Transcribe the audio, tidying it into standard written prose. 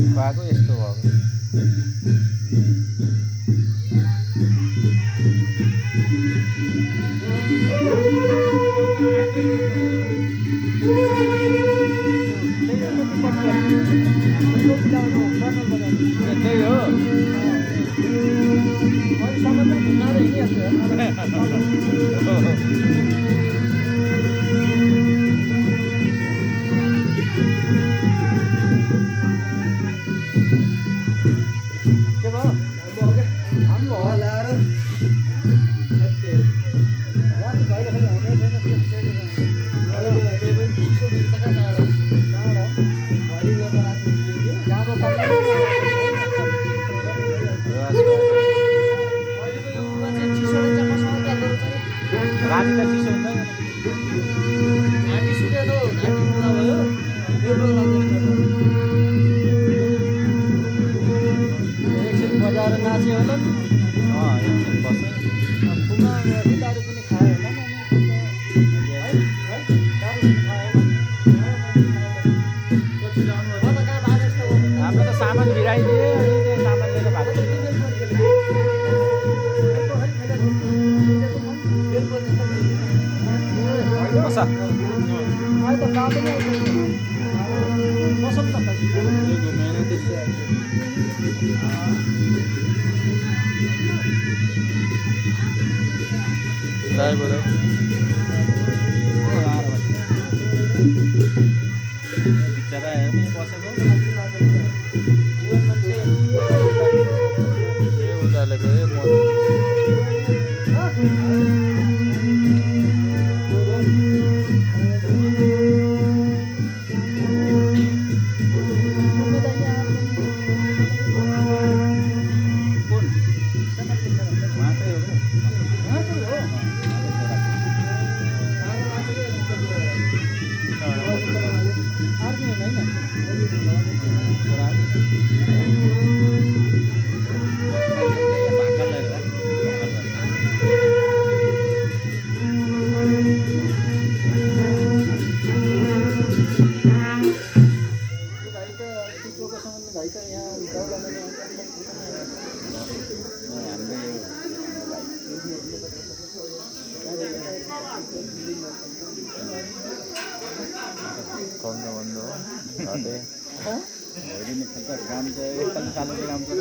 खुवाएको यस्तो भएको। त्यही हो राति त चिसो हुन्छ एकछिन बजाएर नाच्यो होला नि एकछिन बस्छ फुलमा दारू पनि खायो होला नि हाम्रो त सामान भिराइदिए अनि त्यो सामान लिएर भएको बस अहिले त काम पनि मौसम त ड्राइभर बिचरा बसेको उनीहरूले गयो म कौन बंदो आते और इन खता काम से तन साल के काम कर